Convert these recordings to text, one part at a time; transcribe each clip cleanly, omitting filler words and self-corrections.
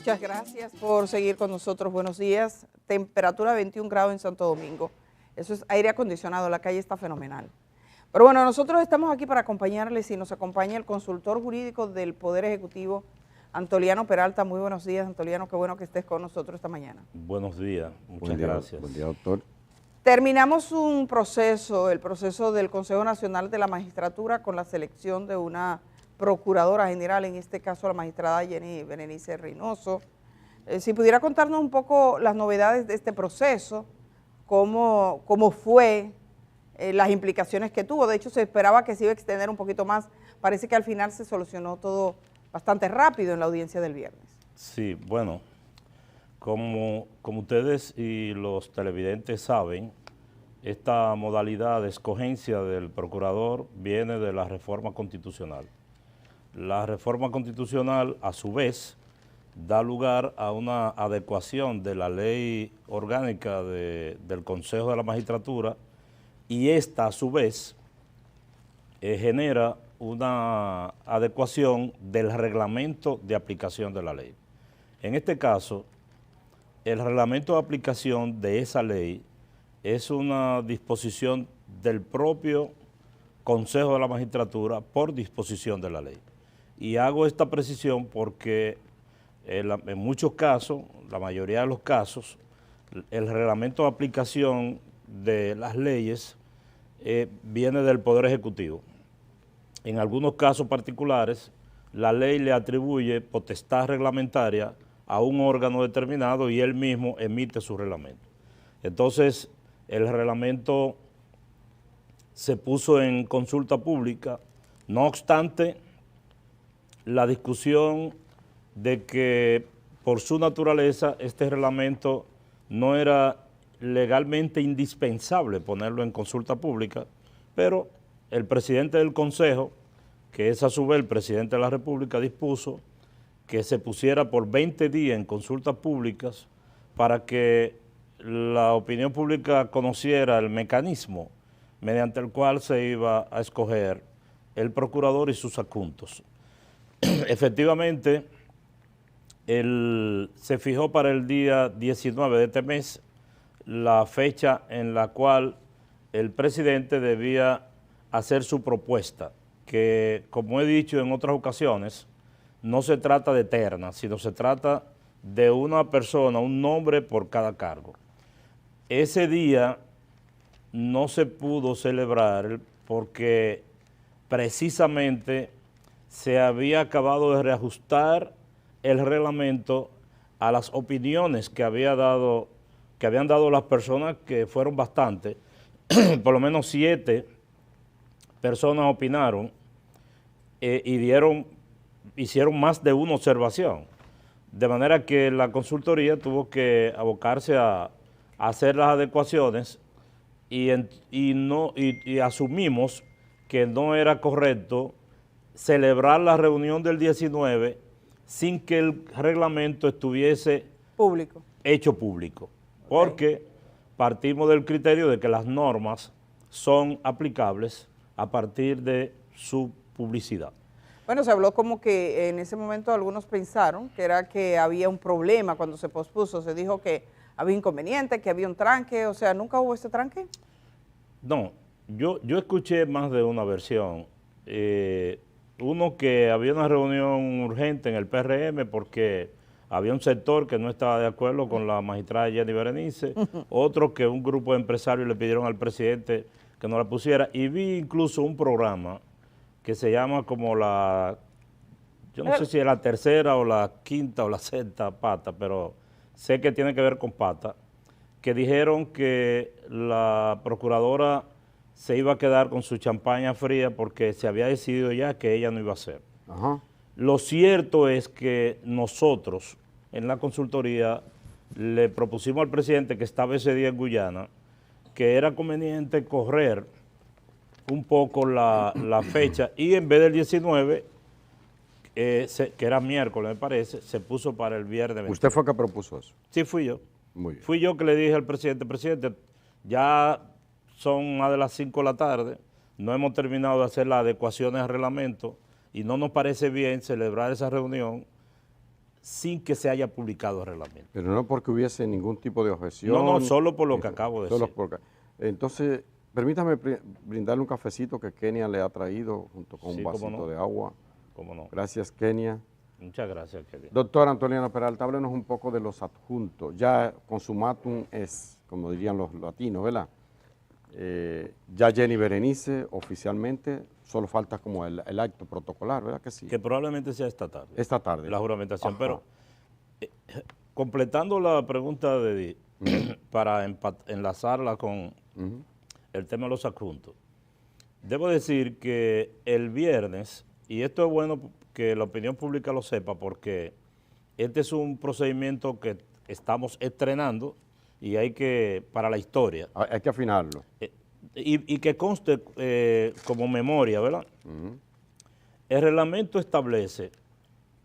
Muchas gracias por seguir con nosotros. Buenos días. Temperatura 21 grados en Santo Domingo. Eso es aire acondicionado, la calle está fenomenal. Pero bueno, nosotros estamos aquí para acompañarles y nos acompaña el consultor jurídico del Poder Ejecutivo, Antoliano Peralta. Muy buenos días, Antoliano, qué bueno que estés con nosotros esta mañana. Buenos días, muchas gracias. Buen día, doctor. Terminamos un proceso, el proceso del Consejo Nacional de la Magistratura con la selección de una procuradora general, en este caso la magistrada Jenny Berenice Reynoso. Si pudiera contarnos un poco las novedades de este proceso, cómo fue, las implicaciones que tuvo. De hecho, se esperaba que se iba a extender un poquito más. Parece que al final se solucionó todo bastante rápido en la audiencia del viernes. Sí, bueno, como ustedes y los televidentes saben, esta modalidad de escogencia del procurador viene de la reforma constitucional. La reforma constitucional, a su vez, da lugar a una adecuación de la ley orgánica del Consejo de la Magistratura y esta, a su vez, genera una adecuación del reglamento de aplicación de la ley. En este caso, el reglamento de aplicación de esa ley es una disposición del propio Consejo de la Magistratura por disposición de la ley. Y hago esta precisión porque en muchos casos, la mayoría de los casos, el reglamento de aplicación de las leyes viene del Poder Ejecutivo. En algunos casos particulares, la ley le atribuye potestad reglamentaria a un órgano determinado y él mismo emite su reglamento. Entonces, el reglamento se puso en consulta pública, no obstante, la discusión de que por su naturaleza este reglamento no era legalmente indispensable ponerlo en consulta pública, pero el presidente del Consejo, que es a su vez el presidente de la República, dispuso que se pusiera por 20 días en consultas públicas para que la opinión pública conociera el mecanismo mediante el cual se iba a escoger el procurador y sus adjuntos. Efectivamente, se fijó para el día 19 de este mes la fecha en la cual el presidente debía hacer su propuesta, que como he dicho en otras ocasiones, no se trata de terna, sino se trata de una persona, un nombre por cada cargo. Ese día no se pudo celebrar porque precisamente se había acabado de reajustar el reglamento a las opiniones que habían dado las personas, que fueron bastantes, por lo menos 7 personas opinaron y hicieron más de una observación, de manera que la consultoría tuvo que abocarse a hacer las adecuaciones y asumimos que no era correcto celebrar la reunión del 19 sin que el reglamento estuviese hecho público, porque partimos del criterio de que las normas son aplicables a partir de su publicidad. Bueno, se habló como que en ese momento algunos pensaron que era que había un problema cuando se pospuso, se dijo que había inconveniente, que había un tranque, o sea, ¿nunca hubo ese tranque? No, yo escuché más de una versión. Uno, que había una reunión urgente en el PRM porque había un sector que no estaba de acuerdo con la magistrada Jenny Berenice, otro que un grupo de empresarios le pidieron al presidente que no la pusiera, y vi incluso un programa que se llama como yo no sé si es la tercera o la quinta o la sexta pata, pero sé que tiene que ver con pata, que dijeron que la procuradora se iba a quedar con su champaña fría porque se había decidido ya que ella no iba a hacer. Ajá. Lo cierto es que nosotros en la consultoría le propusimos al presidente, que estaba ese día en Guyana, que era conveniente correr un poco la fecha y en vez del 19, que era miércoles me parece, se puso para el viernes 20. ¿Usted fue que propuso eso? Sí, fui yo. Muy bien. Fui yo que le dije al presidente, ya son más de las 5 de la tarde, no hemos terminado de hacer las adecuaciones al reglamento y no nos parece bien celebrar esa reunión sin que se haya publicado el reglamento. Pero no porque hubiese ningún tipo de objeción. No, solo por lo que acabo de decir. Entonces, permítame brindarle un cafecito que Kenia le ha traído junto con un vasito de agua. ¿Cómo no? Gracias, Kenia. Muchas gracias, Kenia. Doctora Antoliana Peralta, háblenos un poco de los adjuntos. Ya consumatum es, como dirían los latinos, ¿verdad? Ya Jenny Berenice oficialmente, solo falta como el acto protocolar, ¿verdad que sí? Que probablemente sea esta tarde. Esta tarde. La juramentación. Ajá. Pero completando la pregunta de Edith, para enlazarla con el tema de los adjuntos, debo decir que el viernes, y esto es bueno que la opinión pública lo sepa, porque este es un procedimiento que estamos estrenando y hay que, para la historia. Hay que afinarlo. Y que conste como memoria, ¿verdad? El reglamento establece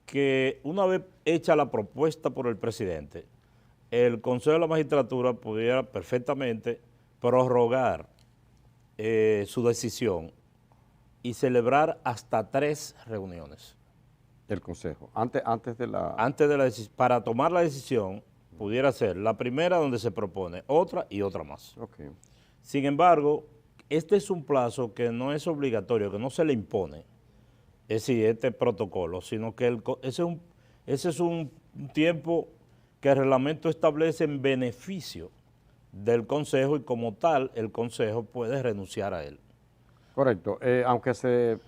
que una vez hecha la propuesta por el presidente, el Consejo de la Magistratura pudiera perfectamente prorrogar su decisión y celebrar hasta 3 reuniones. El Consejo, antes de la decisión, para tomar la decisión, pudiera ser la primera donde se propone, otra y otra más. Okay. Sin embargo, este es un plazo que no es obligatorio, que no se le impone, es decir, este protocolo, sino que ese es un tiempo que el reglamento establece en beneficio del Consejo y como tal el Consejo puede renunciar a él. Correcto, aunque se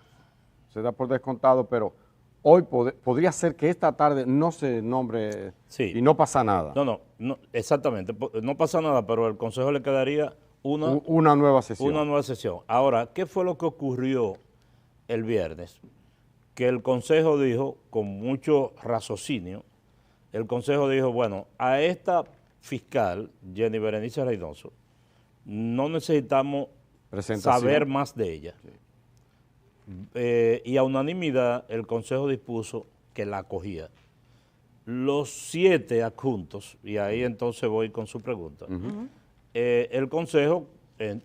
da por descontado, pero hoy podría ser que esta tarde no se nombre y no pasa nada. No, exactamente, no pasa nada, pero al Consejo le quedaría una nueva sesión. Una nueva sesión. Ahora, ¿qué fue lo que ocurrió el viernes? Que el Consejo dijo, con mucho raciocinio, el Consejo dijo, bueno, a esta fiscal, Jenny Berenice Reynoso, no necesitamos saber más de ella. Sí. Y a unanimidad el Consejo dispuso que la acogía. Los 7 adjuntos, y ahí entonces voy con su pregunta, el Consejo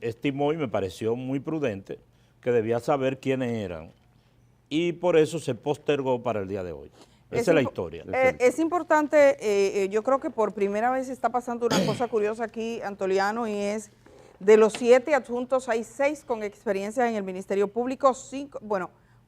estimó y me pareció muy prudente que debía saber quiénes eran y por eso se postergó para el día de hoy. Esa es la historia. Es importante, yo creo que por primera vez está pasando una cosa curiosa aquí, Antoliano, y es de los 7 adjuntos hay 6 con experiencia en el Ministerio Público,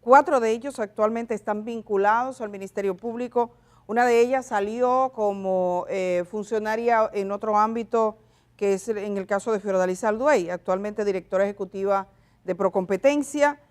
4 de ellos actualmente están vinculados al Ministerio Público, una de ellas salió como funcionaria en otro ámbito, que es en el caso de Fiordalisa Alduey, actualmente directora ejecutiva de Procompetencia.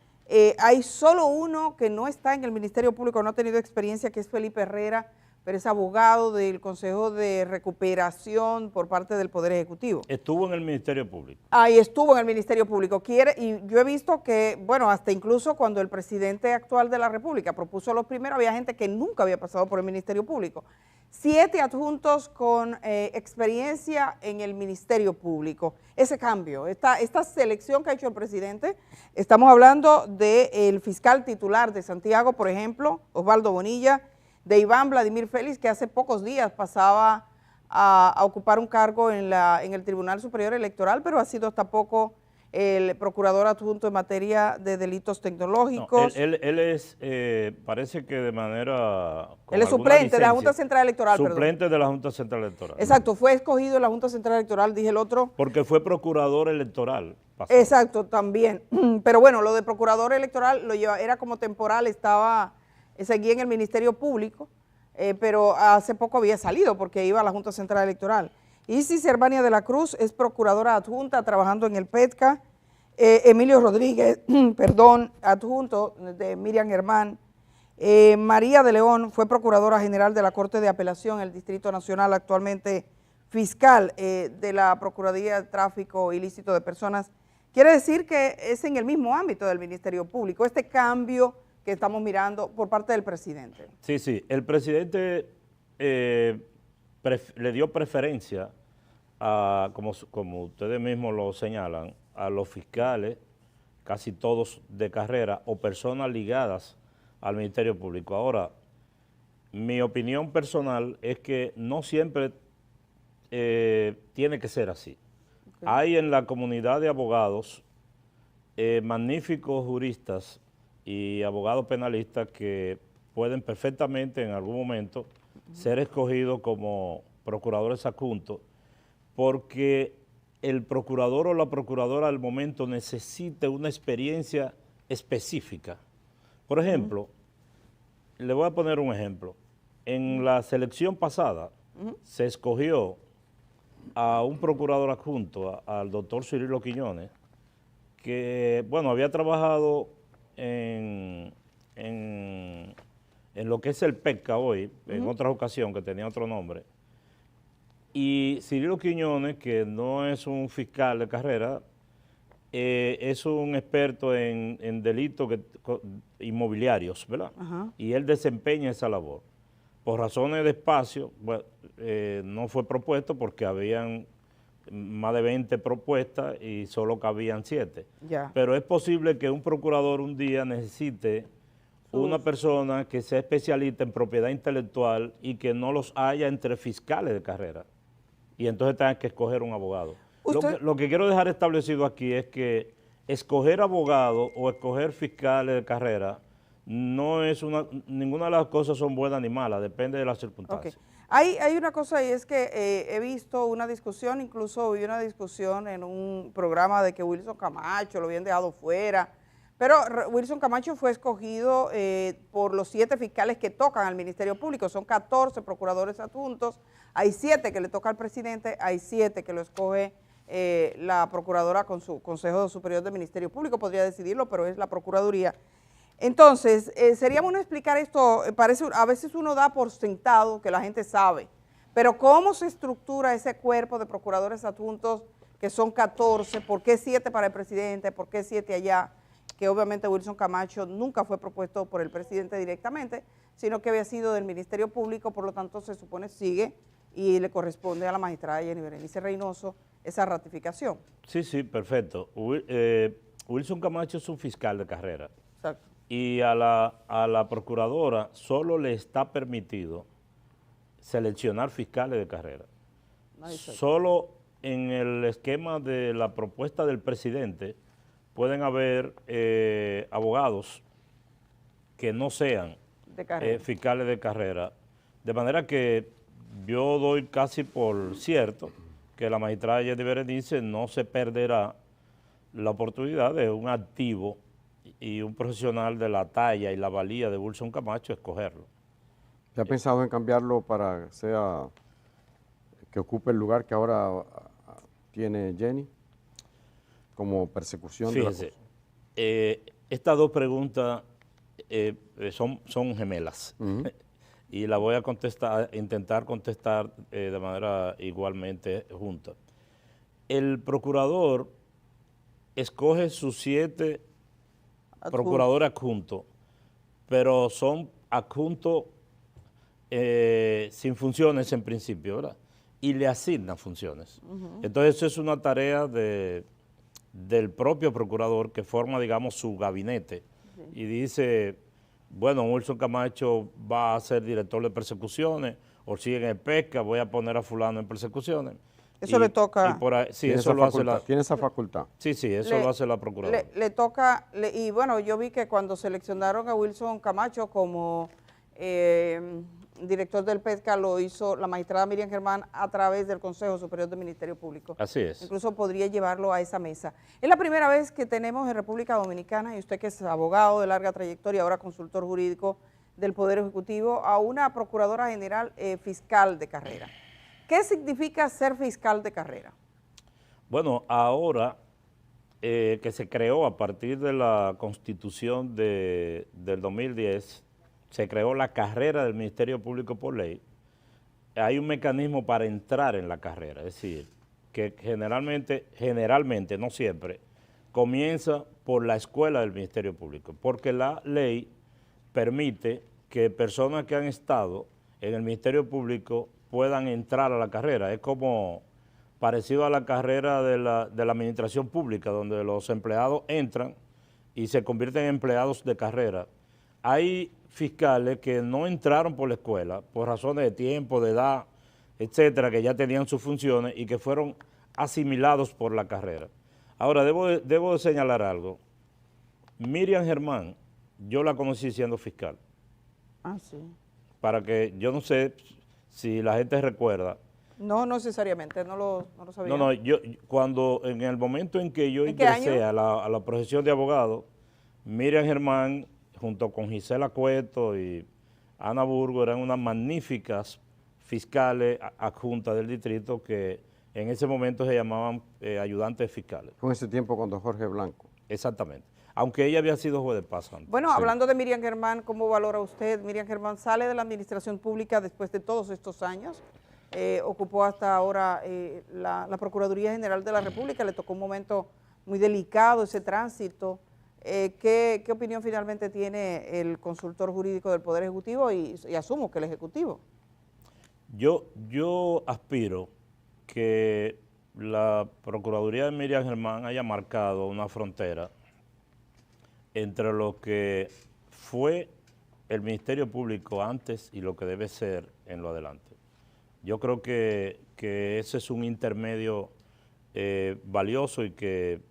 Hay solo uno que no está en el Ministerio Público, no ha tenido experiencia, que es Felipe Herrera, pero es abogado del Consejo de Recuperación por parte del Poder Ejecutivo. Estuvo en el Ministerio Público. Ahí estuvo en el Ministerio Público. Y yo he visto que, bueno, hasta incluso cuando el presidente actual de la República propuso los primeros, había gente que nunca había pasado por el Ministerio Público. 7 adjuntos con experiencia en el Ministerio Público. Ese cambio, esta selección que ha hecho el presidente, estamos hablando del fiscal titular de Santiago, por ejemplo, Osvaldo Bonilla, de Iván Vladimir Félix, que hace pocos días pasaba a ocupar un cargo en el Tribunal Superior Electoral, pero ha sido hasta poco el procurador adjunto en materia de delitos tecnológicos. No, él es, parece que de manera... Él es suplente de la Junta Central Electoral, Suplente de la Junta Central Electoral. Exacto, fue escogido en la Junta Central Electoral, dije el otro. Porque fue procurador electoral. Pasado. Exacto, también. Pero bueno, lo de procurador electoral era como temporal, seguía en el Ministerio Público, pero hace poco había salido porque iba a la Junta Central Electoral. Isis Hervania de la Cruz es procuradora adjunta trabajando en el PETCA. Emilio Rodríguez, adjunto de Miriam Germán. María de León fue procuradora general de la Corte de Apelación en el Distrito Nacional, actualmente fiscal de la Procuraduría de Tráfico Ilícito de Personas. Quiere decir que es en el mismo ámbito del Ministerio Público, este cambio que estamos mirando por parte del presidente. Sí, el presidente le dio preferencia a, como ustedes mismos lo señalan, a los fiscales, casi todos de carrera, o personas ligadas al Ministerio Público. Ahora, mi opinión personal es que no siempre tiene que ser así. Okay. Hay en la comunidad de abogados magníficos juristas y abogados penalistas que pueden perfectamente en algún momento ser escogidos como procuradores adjuntos, porque el procurador o la procuradora al momento necesita una experiencia específica. Por ejemplo, le voy a poner un ejemplo. En la selección pasada se escogió a un procurador adjunto, al doctor Cirilo Quiñones, que, bueno, había trabajado en lo que es el PECA hoy, en otra ocasión que tenía otro nombre. Y Cirilo Quiñones, que no es un fiscal de carrera, es un experto en delitos inmobiliarios, ¿verdad? Ajá. Y él desempeña esa labor. Por razones de espacio, bueno, no fue propuesto porque habían más de 20 propuestas y solo cabían 7. Ya. Pero es posible que un procurador un día necesite una persona que sea especialista en propiedad intelectual y que no los haya entre fiscales de carrera. Y entonces tengan que escoger un abogado. Lo que quiero dejar establecido aquí es que escoger abogado o escoger fiscales de carrera no es ninguna de las cosas son buenas ni malas, depende de las circunstancias. Okay. Hay una cosa y es que he visto una discusión, incluso vi una discusión en un programa de que Wilson Camacho lo habían dejado fuera, pero Wilson Camacho fue escogido por los 7 fiscales que tocan al Ministerio Público, son 14 procuradores adjuntos, hay 7 que le toca al presidente, hay 7 que lo escoge la procuradora con su Consejo Superior del Ministerio Público, podría decidirlo, pero es la Procuraduría. Entonces, sería bueno explicar esto, a veces uno da por sentado que la gente sabe, pero ¿cómo se estructura ese cuerpo de procuradores adjuntos que son 14? ¿Por qué 7 para el presidente? ¿Por qué 7 allá? Que obviamente Wilson Camacho nunca fue propuesto por el presidente directamente, sino que había sido del Ministerio Público, por lo tanto se supone sigue y le corresponde a la magistrada Jenny Berenice Reynoso esa ratificación. Sí, sí, perfecto. Wilson Camacho es un fiscal de carrera. Exacto. Y a la procuradora solo le está permitido seleccionar fiscales de carrera. Solo en el esquema de la propuesta del presidente pueden haber abogados que no sean fiscales de carrera. De manera que yo doy casi por cierto que la magistrada Jenny Berenice no se perderá la oportunidad de un activo y un profesional de la talla y la valía de Wilson Camacho escogerlo. ¿Se ha pensado en cambiarlo para que ocupe el lugar que ahora tiene Jenny como persecución? Fíjese, estas dos preguntas son gemelas y la voy a intentar contestar de manera igualmente junta. El procurador escoge sus 7 procuradores adjuntos, pero son adjuntos sin funciones en principio, ¿verdad? Y le asignan funciones. Entonces eso es una tarea del propio procurador que forma, digamos, su gabinete y dice, bueno, Wilson Camacho va a ser director de persecuciones o sigue en el PECA, voy a poner a fulano en persecuciones. Eso le toca. Sí, eso lo hace la... ¿Tiene esa facultad? Sí, eso lo hace la procuradora. Le toca, y bueno, yo vi que cuando seleccionaron a Wilson Camacho como director del PECA lo hizo la magistrada Miriam Germán a través del Consejo Superior del Ministerio Público. Así es. Incluso podría llevarlo a esa mesa. Es la primera vez que tenemos en República Dominicana, y usted que es abogado de larga trayectoria, ahora consultor jurídico del Poder Ejecutivo, a una procuradora general fiscal de carrera. ¿Qué significa ser fiscal de carrera? Bueno, ahora que se creó a partir de la Constitución del 2010, se creó la carrera del Ministerio Público por ley, hay un mecanismo para entrar en la carrera, es decir, que generalmente, no siempre, comienza por la escuela del Ministerio Público, porque la ley permite que personas que han estado en el Ministerio Público puedan entrar a la carrera. Es como parecido a la carrera de la administración pública, donde los empleados entran y se convierten en empleados de carrera. Hay fiscales que no entraron por la escuela, por razones de tiempo, de edad, etcétera, que ya tenían sus funciones y que fueron asimilados por la carrera. Ahora, debo de señalar algo. Miriam Germán, yo la conocí siendo fiscal. Ah, sí. para que, yo no sé si la gente recuerda. No necesariamente, no lo sabía. No, cuando en el momento en que yo ¿En qué ingresé año? a la profesión de abogado, Miriam Germán, junto con Gisela Cueto y Ana Burgo, eran unas magníficas fiscales adjuntas del distrito que en ese momento se llamaban ayudantes fiscales. Fue en ese tiempo cuando Jorge Blanco. Exactamente. Aunque ella había sido juez de paz antes. Bueno, Sí. hablando de Miriam Germán, ¿cómo valora usted? Miriam Germán sale de la administración pública después de todos estos años, ocupó hasta ahora la Procuraduría General de la República, le tocó un momento muy delicado ese tránsito. ¿Qué opinión finalmente tiene el consultor jurídico del Poder Ejecutivo y asumo que el Ejecutivo? Yo aspiro que la Procuraduría de Miriam Germán haya marcado una frontera entre lo que fue el Ministerio Público antes y lo que debe ser en lo adelante. Yo creo que ese es un intermedio valioso y que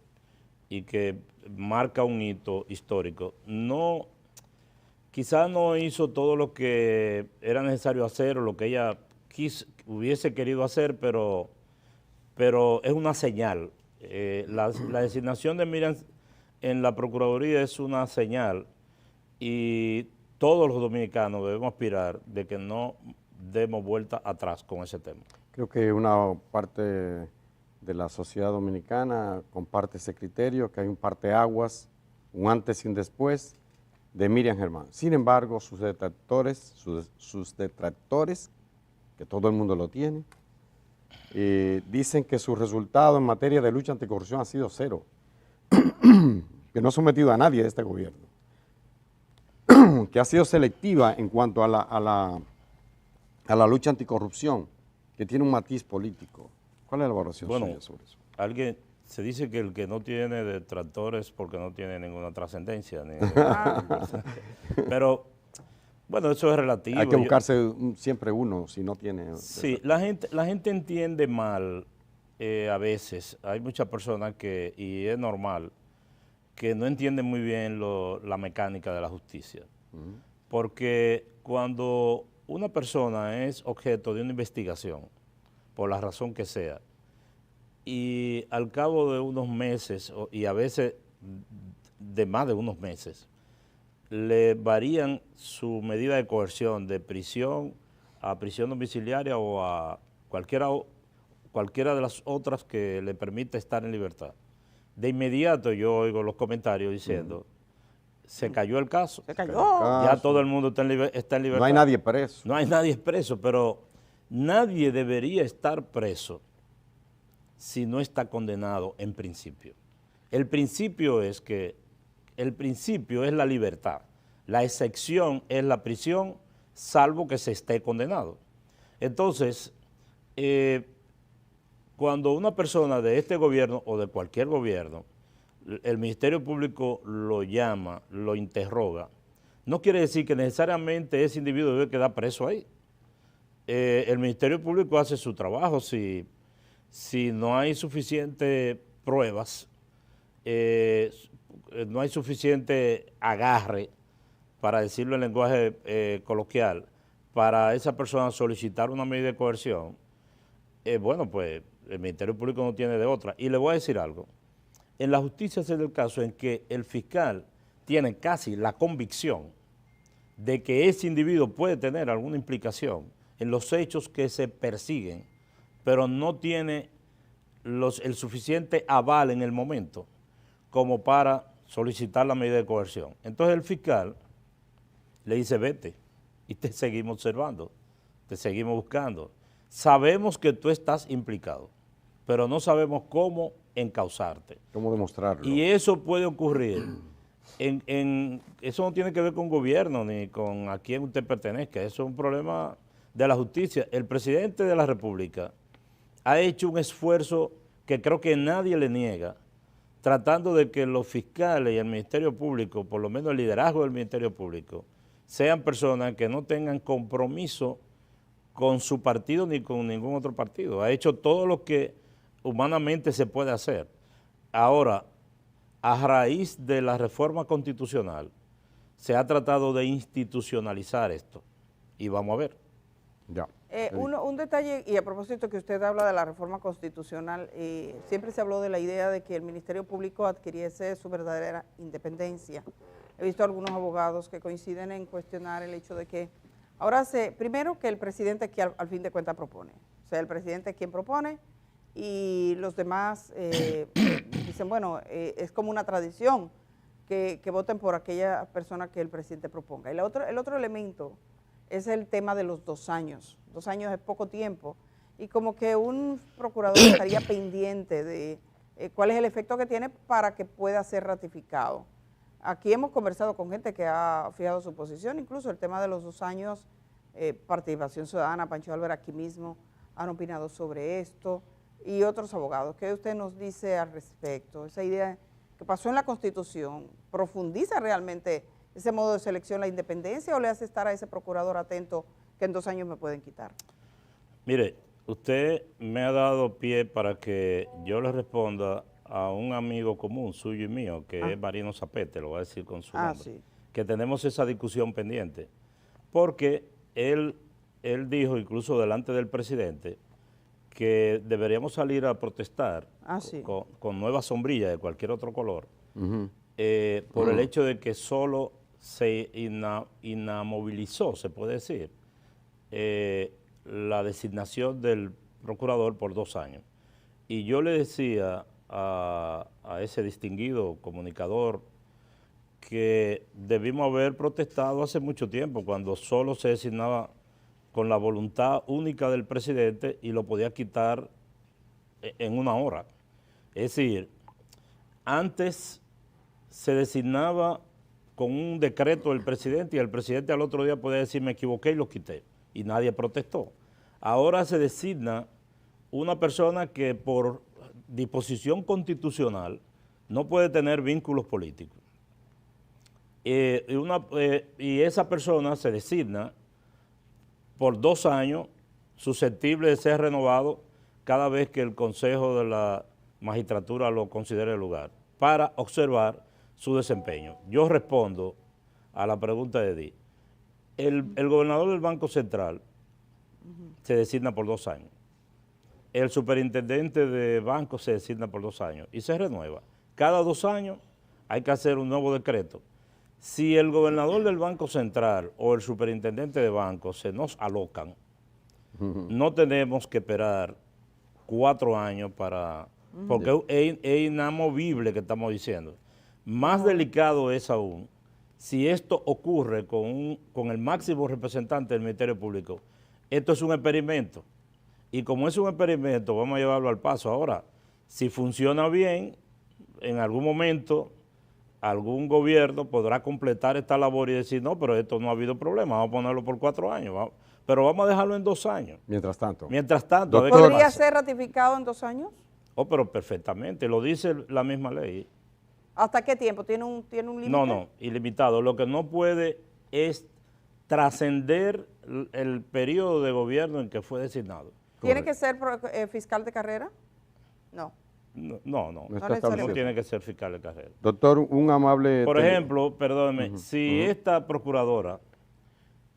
marca un hito histórico. No, quizás no hizo todo lo que era necesario hacer o lo que ella hubiese querido hacer, pero es una señal. La designación de Miriam en la Procuraduría es una señal y todos los dominicanos debemos aspirar de que no demos vuelta atrás con ese tema. Creo que una parte de la sociedad dominicana comparte ese criterio, que hay un parteaguas, un antes y un después de Miriam Germán. Sin embargo, sus detractores, que todo el mundo lo tiene, dicen que su resultado en materia de lucha anticorrupción ha sido cero, que no ha sometido a nadie de este gobierno, que ha sido selectiva en cuanto a la lucha anticorrupción, que tiene un matiz político. ¿Cuál es la evaluación suya sobre eso? Alguien se dice que el que no tiene detractores porque no tiene ninguna trascendencia. Pero, bueno, eso es relativo. Hay que buscarse siempre uno si no tiene... Sí, la gente entiende mal a veces. Hay muchas personas que, y es normal, que no entienden muy bien la mecánica de la justicia. Porque cuando una persona es objeto de una investigación, por la razón que sea, y al cabo de unos meses, y a veces de más de unos meses, le varían su medida de coerción de prisión a prisión domiciliaria o a cualquiera de las otras que le permite estar en libertad. De inmediato yo oigo los comentarios diciendo, se cayó el caso. Se cayó. Ya todo el mundo está en libertad. No hay nadie preso. No hay nadie preso, pero nadie debería estar preso si no está condenado en principio. El principio es la libertad. La excepción es la prisión, salvo que se esté condenado. Entonces, cuando una persona de este gobierno o de cualquier gobierno, el Ministerio Público lo llama, lo interroga, no quiere decir que necesariamente ese individuo debe quedar preso ahí. El Ministerio Público hace su trabajo. Si no hay suficientes pruebas, no hay suficiente agarre, para decirlo en lenguaje coloquial, para esa persona solicitar una medida de coerción, bueno, pues el Ministerio Público no tiene de otra. Y le voy a decir algo. En la justicia se da el caso en que el fiscal tiene casi la convicción de que ese individuo puede tener alguna implicación en los hechos que se persiguen, pero no tiene el suficiente aval en el momento como para solicitar la medida de coerción. Entonces el fiscal le dice, vete, y te seguimos observando, te seguimos buscando. Sabemos que tú estás implicado, pero no sabemos cómo encausarte. ¿Cómo demostrarlo? Y eso puede ocurrir. Eso no tiene que ver con gobierno ni con a quién usted pertenezca. Eso es un problema de la justicia. El presidente de la República ha hecho un esfuerzo que creo que nadie le niega, tratando de que los fiscales y el Ministerio Público, por lo menos el liderazgo del Ministerio Público, sean personas que no tengan compromiso con su partido ni con ningún otro partido. Ha hecho todo lo que humanamente se puede hacer. Ahora, a raíz de la reforma constitucional, se ha tratado de institucionalizar esto. y vamos a ver. Ya. Un detalle, y a propósito que usted habla de la reforma constitucional, siempre se habló de la idea de que el Ministerio Público adquiriese su verdadera independencia. He visto algunos abogados que coinciden en cuestionar el hecho de que primero que el presidente que al fin de cuentas propone, o sea, el presidente es quien propone y los demás dicen, bueno, es como una tradición que voten por aquella persona que el presidente proponga. Y el otro elemento es el tema de los 2 años. 2 años es poco tiempo y como que un procurador estaría pendiente de cuál es el efecto que tiene para que pueda ser ratificado. Aquí hemos conversado con gente que ha fijado su posición, incluso el tema de los 2 años, Participación Ciudadana, Pancho Álvarez aquí mismo han opinado sobre esto y otros abogados. ¿Qué usted nos dice al respecto? Esa idea que pasó en la Constitución, ¿profundiza realmente ese modo de selección la independencia o le hace estar a ese procurador atento que en 2 años me pueden quitar? Mire, usted me ha dado pie para que yo le responda a un amigo común suyo y mío, que es Marino Zapete, lo voy a decir con su nombre, Sí. que tenemos esa discusión pendiente, porque él dijo incluso delante del presidente que deberíamos salir a protestar Sí. con nuevas sombrillas de cualquier otro color, por el hecho de que solo se inamovilizó, se puede decir, la designación del procurador por 2 años. Y yo le decía a ese distinguido comunicador que debimos haber protestado hace mucho tiempo, cuando solo se designaba con la voluntad única del presidente y lo podía quitar en 1 hora. Es decir, antes se designaba con un decreto del presidente y el presidente al otro día podía decir me equivoqué y lo quité y nadie protestó. Ahora se designa una persona que por disposición constitucional no puede tener vínculos políticos. Y esa persona se designa por 2 años, susceptible de ser renovado cada vez que el Consejo de la Magistratura lo considere el lugar, para observar su desempeño. Yo respondo a la pregunta de Edith. El gobernador del Banco Central se designa por 2 años. El superintendente de banco se designa por 2 años y se renueva. Cada 2 años hay que hacer un nuevo decreto. Si el gobernador del Banco Central o el superintendente de banco se nos alocan, no tenemos que esperar 4 años porque es inamovible que estamos diciendo. Más delicado es aún si esto ocurre con el máximo representante del Ministerio Público. Esto es un experimento y como es un experimento vamos a llevarlo al paso. Ahora, si funciona bien, en algún momento algún gobierno podrá completar esta labor y decir, no, pero esto no ha habido problema, vamos a ponerlo por 4 años, pero vamos a dejarlo en 2 años. Mientras tanto. A ver qué ¿Podría pasa. ser ratificado en 2 años? Oh, pero perfectamente, lo dice la misma ley. ¿Hasta qué tiempo? ¿Tiene un límite? No, ilimitado. Lo que no puede es trascender el periodo de gobierno en que fue designado. ¿Tiene que ser fiscal de carrera? No. No está necesariamente. establecido. no tiene que ser fiscal de carrera. Doctor, un amable... Por ejemplo, perdóneme, si esta procuradora,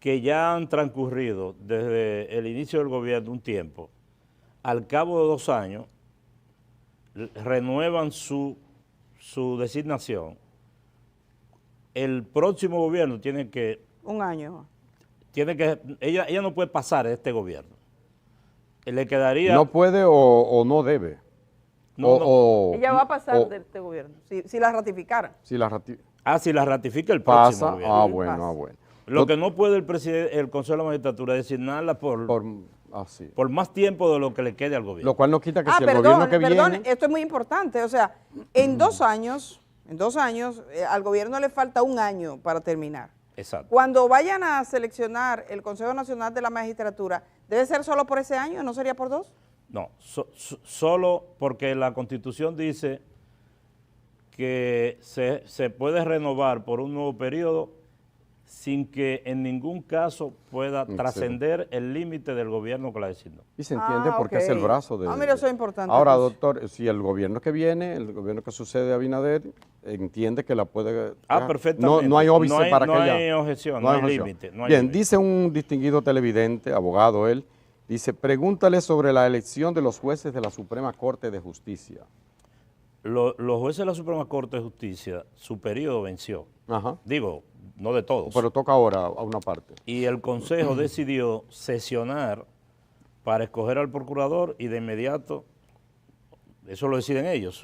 que ya han transcurrido desde el inicio del gobierno un tiempo, al cabo de 2 años, renuevan su designación, el próximo gobierno tiene que... 1 año. Ella no puede pasar a este gobierno. Le quedaría... No puede o no debe. Ella va a pasar de este gobierno, si la ratificara. Si la ratifica. si la ratifica el próximo Pasa. gobierno. Bueno. Lo que no puede el Consejo de la Magistratura es designarla por más tiempo de lo que le quede al gobierno. Lo cual no quita que si el gobierno que viene... Esto es muy importante. O sea, en 2 años, al gobierno le falta 1 año para terminar. Exacto. Cuando vayan a seleccionar el Consejo Nacional de la Magistratura, ¿debe ser solo por ese año? ¿No sería por 2? No, solo porque la Constitución dice que se puede renovar por un nuevo periodo sin que en ningún caso pueda trascender el límite del gobierno que la designó. Y se entiende porque es el brazo de... mira, eso es importante. Ahora, entonces. doctor, si el gobierno que viene, el gobierno que sucede de Abinader, entiende que la puede... Perfectamente. No hay óbice para que ella... No hay objeción, no hay límite. Bien, dice un distinguido televidente, abogado él, dice, pregúntale sobre la elección de los jueces de la Suprema Corte de Justicia. Los jueces de la Suprema Corte de Justicia, su periodo venció. Ajá. Digo, no de todos. Pero toca ahora a una parte. Y el Consejo decidió sesionar para escoger al procurador y de inmediato, eso lo deciden ellos,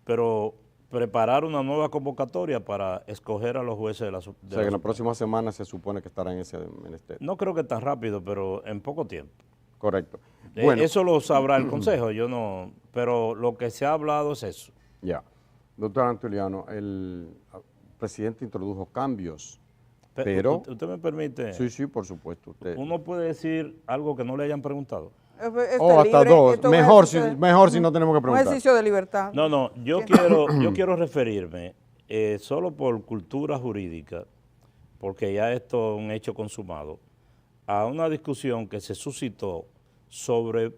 pero preparar una nueva convocatoria para escoger a los jueces de la Suprema. O sea, que en la próxima semana se supone que estará en ese ministerio. No creo que tan rápido, pero en poco tiempo. Correcto. Bueno, Eso lo sabrá el Consejo, yo no, pero lo que se ha hablado es eso. ya. Doctor Antoliano, el presidente introdujo cambios, pero... ¿Usted me permite? Sí, por supuesto. Usted. Uno puede decir algo que no le hayan preguntado. Hasta dos. Mejor si no tenemos que Un preguntar. ejercicio de libertad. No, yo quiero referirme, solo por cultura jurídica, porque ya esto es un hecho consumado, a una discusión que se suscitó sobre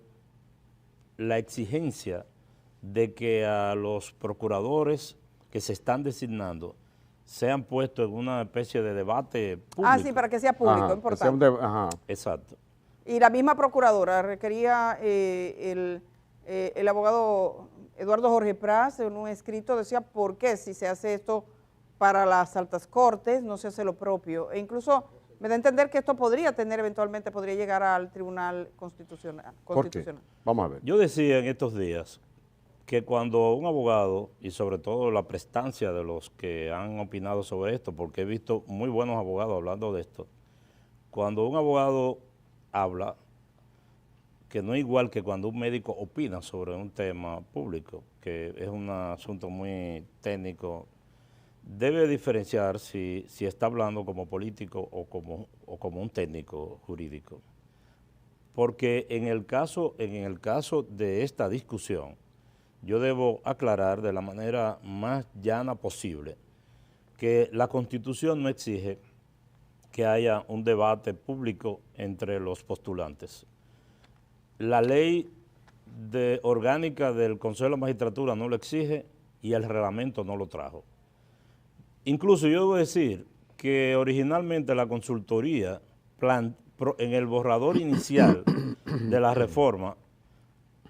la exigencia de que a los procuradores que se están designando sean puestos en una especie de debate público. Sí, para que sea público, Ajá, importante. Exacto. Y la misma procuradora requería, el abogado Eduardo Jorge Pras en un escrito decía por qué si se hace esto para las altas cortes no se hace lo propio. E incluso me da a entender que esto podría llegar al Tribunal Constitucional. ¿Por qué? Vamos a ver. Yo decía en estos días que cuando un abogado, y sobre todo la prestancia de los que han opinado sobre esto, porque he visto muy buenos abogados hablando de esto, cuando un abogado habla, que no es igual que cuando un médico opina sobre un tema público, que es un asunto muy técnico, debe diferenciar si está hablando como político o como un técnico jurídico. Porque en el caso de esta discusión, yo debo aclarar de la manera más llana posible que la Constitución no exige que haya un debate público entre los postulantes. La ley orgánica del Consejo de la Magistratura no lo exige y el reglamento no lo trajo. Incluso yo debo decir que originalmente la consultoría, en el borrador inicial de la reforma,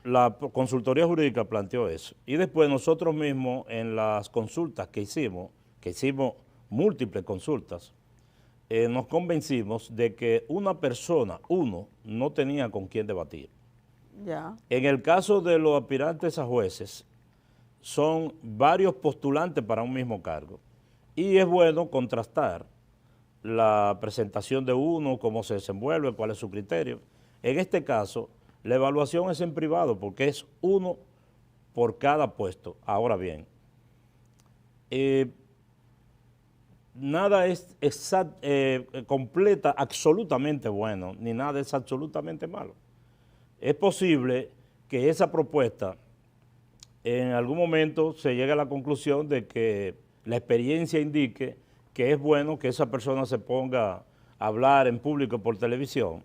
la consultoría jurídica planteó eso. Y después nosotros mismos en las consultas que hicimos múltiples consultas, nos convencimos de que una persona, no tenía con quién debatir. Ya. En el caso de los aspirantes a jueces, son varios postulantes para un mismo cargo. Y es bueno contrastar la presentación de uno, cómo se desenvuelve, cuál es su criterio. En este caso, la evaluación es en privado porque es uno por cada puesto. Ahora bien, nada es completa, absolutamente bueno, ni nada es absolutamente malo. Es posible que esa propuesta en algún momento se llegue a la conclusión de que la experiencia indique que es bueno que esa persona se ponga a hablar en público por televisión,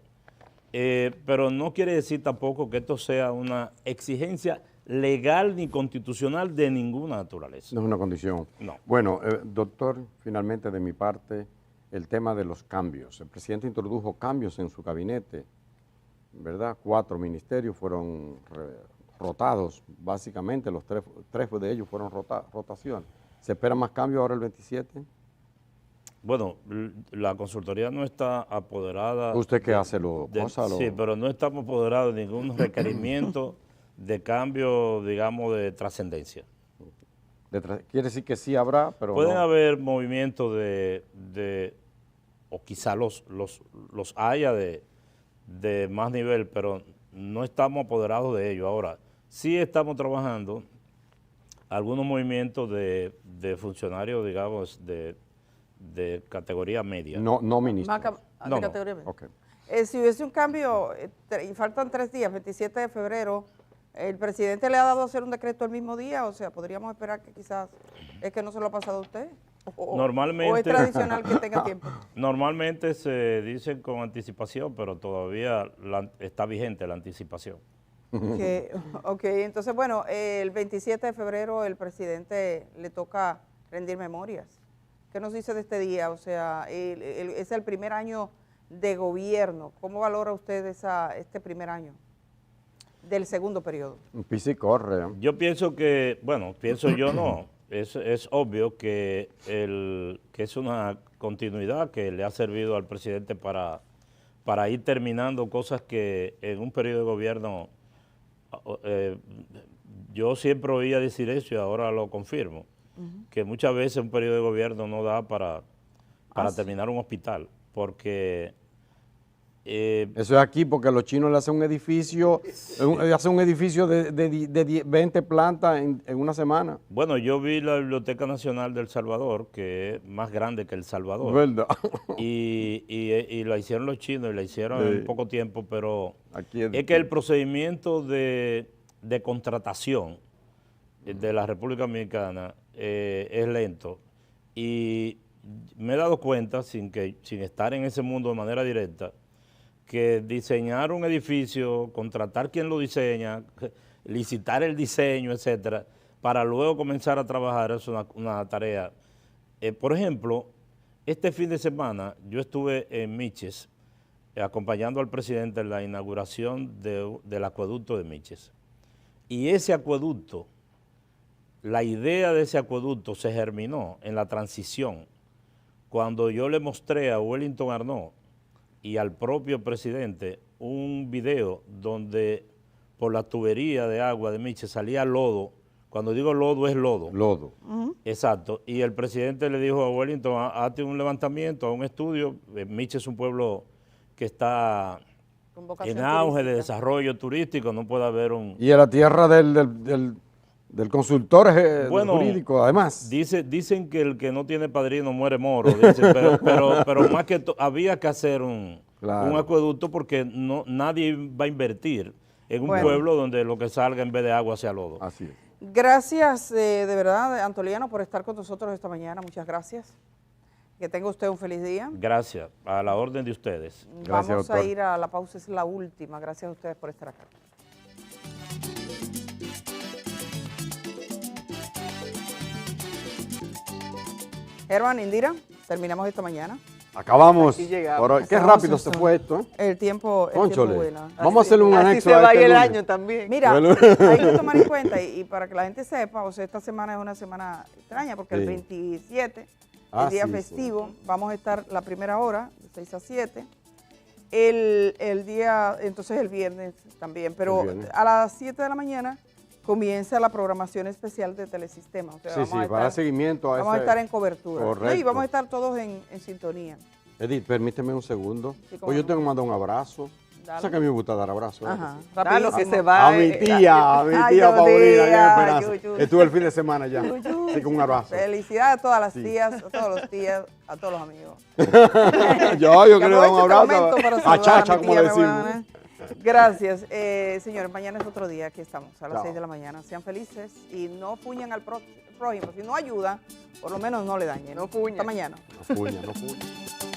pero no quiere decir tampoco que esto sea una exigencia legal ni constitucional de ninguna naturaleza. No es una condición. No. Bueno, doctor, finalmente de mi parte, el tema de los cambios. El presidente introdujo cambios en su gabinete, ¿verdad? 4 ministerios fueron rotados, básicamente, los tres de ellos fueron rotación. ¿Se espera más cambios ahora el 27? Bueno, la consultoría no está apoderada... ¿Usted qué hace? Sí, pero no estamos apoderados de ningún requerimiento de cambio, digamos, de trascendencia. Quiere decir que sí habrá, pero pueden no. haber movimientos o quizá los haya de más nivel, pero no estamos apoderados de ello. Ahora, sí estamos trabajando algunos movimientos de funcionarios, digamos, de categoría media. No ministros. De categoría media. Okay. Si hubiese un cambio, y faltan 3 días, 27 de febrero, ¿el presidente le ha dado a hacer un decreto el mismo día? O sea, podríamos esperar que quizás es que no se lo ha pasado a usted. Normalmente, ¿O es tradicional que tenga tiempo? Normalmente se dicen con anticipación, pero todavía está vigente la anticipación. Ok, entonces bueno, el 27 de febrero el presidente le toca rendir memorias. ¿Qué nos dice de este día? O sea, es el primer año de gobierno. ¿Cómo valora usted este primer año del segundo periodo? Pisa y corre. Yo pienso que, bueno, pienso yo no, es obvio que es una continuidad que le ha servido al presidente para ir terminando cosas que en un periodo de gobierno, yo siempre oía decir eso y ahora lo confirmo, que muchas veces un periodo de gobierno no da para terminar un hospital, porque... eso es aquí porque los chinos le hacen un edificio, de 20 plantas en una semana. Bueno, yo vi la Biblioteca Nacional de El Salvador, que es más grande que El Salvador. ¿Verdad? Y la hicieron los chinos y la hicieron en poco tiempo, pero Aquí es que el procedimiento de contratación de la República Dominicana es lento, y me he dado cuenta, sin estar en ese mundo de manera directa, que diseñar un edificio, contratar quien lo diseña, licitar el diseño, etcétera, para luego comenzar a trabajar es una tarea. Por ejemplo, este fin de semana yo estuve en Miches acompañando al presidente en la inauguración del acueducto de Miches. Y ese acueducto, la idea de ese acueducto se germinó en la transición, cuando yo le mostré a Wellington Arnaud y al propio presidente un video donde por la tubería de agua de Miches salía lodo. Cuando digo lodo, es lodo. Lodo. Exacto. Y el presidente le dijo a Wellington, hazte un levantamiento, a un estudio. Miches es un pueblo que está en auge de desarrollo turístico, no puede haber un... Y en la tierra del consultor jurídico, además. Dicen que el que no tiene padrino muere moro, dicen, pero más que había que hacer un acueducto porque nadie va a invertir en un pueblo donde lo que salga en vez de agua sea lodo. Así es. Gracias de verdad, Antoliano, por estar con nosotros esta mañana. Muchas gracias. Que tenga usted un feliz día. Gracias, a la orden de ustedes. Gracias, Vamos doctor. a ir a la pausa, es la última. Gracias a ustedes por estar acá. Germán, Indira, terminamos esta mañana. Acabamos. Aquí llegamos. Qué rápido se fue esto, ¿eh? El tiempo Cónchole. vuela. Vamos a hacerle un Así anexo se a va este el lunes. año también. Mira, Bueno. hay que tomar en cuenta, y para que la gente sepa, o sea, esta semana es una semana extraña, porque el Sí. 27, Ah, el día sí, festivo, vamos a estar la primera hora, de 6 a 7, el día, entonces el viernes también, pero El viernes. a las 7 de la mañana comienza la programación especial de Telesistema. O sea, Sí, vamos a para dar estar, seguimiento a vamos a ese... estar en cobertura. ¿no? Y Correcto. vamos a estar todos en sintonía. Edith, permíteme un segundo. Sí, cómo Pues yo no. tengo que mandar un abrazo. Dale. O sea que a mí me gusta dar abrazos. ¿eh? Ajá, Claro, lo que rapidísimo. se va. A mi tía Ay, favorita, Dios allá en mío, Esperanza. yuyu. Estuve el fin de semana ya. Yuyu. Así que un abrazo. Felicidades a todas las Sí. tías, a todos los tías, a todos los amigos. yo Que quiero dar un aprovecho este abrazo momento para a saludar a Chacha, mi como tía, le decimos. mi hermana. Gracias. Señores, mañana es otro día, aquí estamos, a las Chao. 6 de la mañana. Sean felices y no puñan al prójimo. Si no ayuda, por lo menos no le dañen. No puñen. Hasta mañana. No puña, no puña.